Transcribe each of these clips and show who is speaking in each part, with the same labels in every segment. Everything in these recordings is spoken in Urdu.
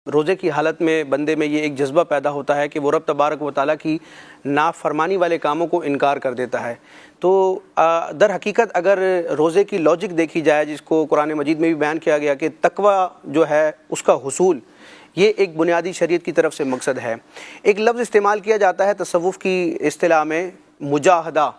Speaker 1: روزے کی حالت میں بندے میں یہ ایک جذبہ پیدا ہوتا ہے کہ وہ رب تبارک و تعالیٰ کی نافرمانی والے کاموں کو انکار کر دیتا ہے۔ تو در حقیقت اگر روزے کی لاجک دیکھی جائے، جس کو قرآن مجید میں بھی بیان کیا گیا کہ تقوی جو ہے اس کا حصول، یہ ایک بنیادی شریعت کی طرف سے مقصد ہے۔ ایک لفظ استعمال کیا جاتا ہے تصوف کی اصطلاح میں، مجاہدہ۔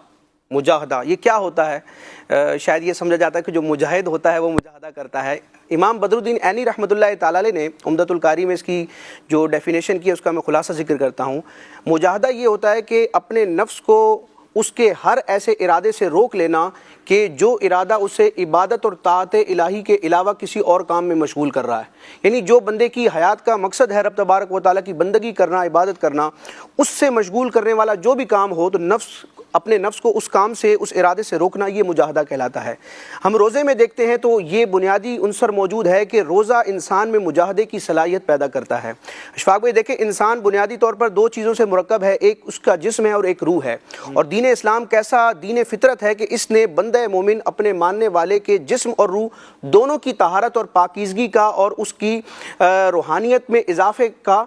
Speaker 1: مجاہدہ یہ کیا ہوتا ہے؟ شاید یہ سمجھا جاتا ہے کہ جو مجاہد ہوتا ہے وہ مجاہدہ کرتا ہے۔ امام بدر الدین عینی رحمۃ اللہ تعالی علیہ نے عمدۃ القاری میں اس کی جو ڈیفینیشن کی ہے اس کا میں خلاصہ ذکر کرتا ہوں۔ مجاہدہ یہ ہوتا ہے کہ اپنے نفس کو اس کے ہر ایسے ارادے سے روک لینا کہ جو ارادہ اسے عبادت اور طاعت الہی کے علاوہ کسی اور کام میں مشغول کر رہا ہے۔ یعنی جو بندے کی حیات کا مقصد ہے رب تبارک و تعالیٰ کی بندگی کرنا، عبادت کرنا، اس سے مشغول کرنے والا جو بھی کام ہو تو اپنے نفس کو اس کام سے، اس ارادے سے روکنا، یہ مجاہدہ کہلاتا ہے۔ ہم روزے میں دیکھتے ہیں تو یہ بنیادی عنصر موجود ہے کہ روزہ انسان میں مجاہدے کی صلاحیت پیدا کرتا ہے۔ اشفاق بھائی دیکھیں، انسان بنیادی طور پر دو چیزوں سے مرکب ہے، ایک اس کا جسم ہے اور ایک روح ہے۔ اور دین اسلام کیسا دین فطرت ہے کہ اس نے بندہ مومن اپنے ماننے والے کے جسم اور روح دونوں کی طہارت اور پاکیزگی کا اور اس کی روحانیت میں اضافے کا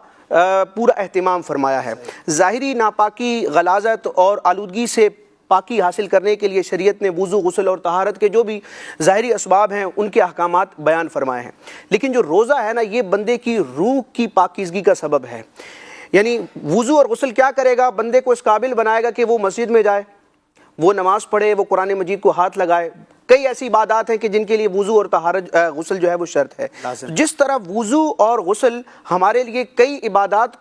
Speaker 1: پورا اہتمام فرمایا ہے۔ ظاہری ناپاکی، غلاظت اور آلودگی سے پاکی حاصل کرنے کے لیے شریعت نے وضو، غسل اور طہارت کے جو بھی ظاہری اسباب ہیں ان کے احکامات بیان فرمائے ہیں۔ لیکن جو روزہ ہے نا، یہ بندے کی روح کی پاکیزگی کا سبب ہے۔ یعنی وضو اور غسل کیا کرے گا؟ بندے کو اس قابل بنائے گا کہ وہ مسجد میں جائے، وہ نماز پڑھے، وہ قرآن مجید کو ہاتھ لگائے۔ کئی ایسی عبادات ہیں کہ جن کے لیے وضو اور طہارت، غسل جو ہے وہ شرط ہے۔ جس طرح وضو اور غسل ہمارے لیے کئی عبادات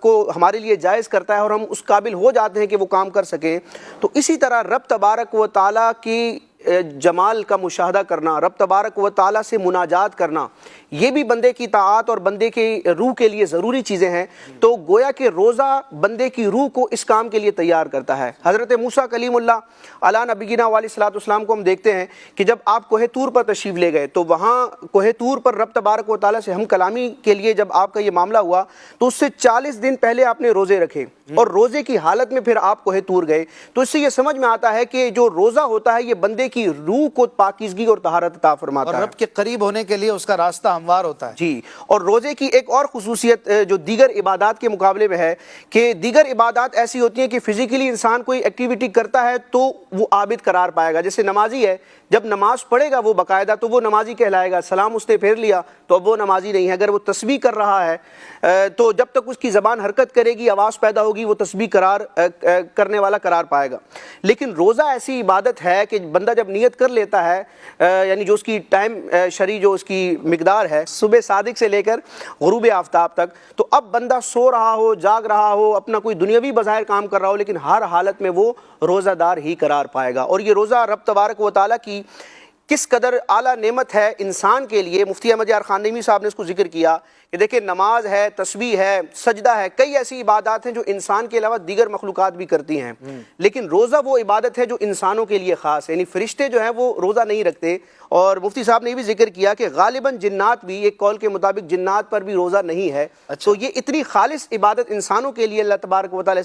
Speaker 1: کو ہمارے لیے جائز کرتا ہے اور ہم اس قابل ہو جاتے ہیں کہ وہ کام کر سکیں، تو اسی طرح رب تبارک و تعالیٰ کی جمال کا مشاہدہ کرنا، رب تبارک و تعالیٰ سے مناجات کرنا، یہ بھی بندے کی طاعت اور بندے کی روح کے لیے ضروری چیزیں ہیں۔ تو گویا کہ روزہ بندے کی روح کو اس کام کے لیے تیار کرتا ہے۔ حضرت موسیٰ کلیم اللہ علیہ نبینا علیہ الصلوۃ والسلام کو ہم دیکھتے ہیں کہ جب آپ کوہ طور پر تشریف لے گئے تو وہاں کوہ طور پر رب تبارک و تعالیٰ سے ہم کلامی کے لیے جب آپ کا یہ معاملہ ہوا تو اس سے 40 دن پہلے آپ نے روزے رکھے اور روزے کی حالت میں پھر آپ کوہ طور گئے۔ تو اس سے یہ سمجھ میں آتا ہے کہ جو روزہ ہوتا ہے یہ بندے کی روح کو پاکیزگی اور طہارت عطا فرماتا ہے،
Speaker 2: اور رب کے قریب ہونے کے لیے اس کا راستہ ہموار ہوتا ہے۔
Speaker 1: جی، اور روزے کی ایک اور خصوصیت جو دیگر عبادات کے مقابلے میں ہے کہ دیگر عبادات ایسی ہوتی ہیں کہ فزیکلی انسان کوئی ایکٹیویٹی کرتا ہے تو وہ عابد قرار پائے گا۔ جیسے نمازی ہے، جب نماز پڑھے گا وہ باقاعدہ تو وہ نمازی کہلائے گا۔ سلام اس نے پھیر لیا تو اب وہ نمازی نہیں ہے۔ اگر وہ تسبیح کر رہا ہے تو جب تک اس کی زبان حرکت کرے گی، آواز پیدا ہوگی، وہ تسبیح کرنے والا قرار پائے گا۔ لیکن روزہ ایسی عبادت ہے کہ بندہ جب نیت کر لیتا ہے، یعنی جو اس کی ٹائم شرعی جو اس کی مقدار ہے صبح صادق سے لے کر غروب آفتاب تک، تو اب بندہ سو رہا ہو، جاگ رہا ہو، اپنا کوئی دنیاوی بظاہر کام کر رہا ہو، لیکن ہر حالت میں وہ روزہ دار ہی قرار پائے گا۔ اور یہ روزہ رب تبارک و تعالیٰ کی کس قدر اعلیٰ نعمت ہے انسان کے لیے۔ مفتی احمد یار خان نعیمی صاحب نے اس کو ذکر کیا کہ دیکھیں، نماز ہے، تسبیح ہے، سجدہ ہے، کئی ایسی عبادات ہیں جو انسان کے علاوہ دیگر مخلوقات بھی کرتی ہیں، لیکن روزہ وہ عبادت ہے جو انسانوں کے لیے خاص ہے۔ یعنی فرشتے جو ہیں وہ روزہ نہیں رکھتے، اور مفتی صاحب نے یہ بھی ذکر کیا کہ غالباً جنات بھی، ایک قول کے مطابق جنات پر بھی روزہ نہیں ہے۔ تو یہ اتنی خالص عبادت انسانوں کے لیے اللہ تبارک و تعالیٰ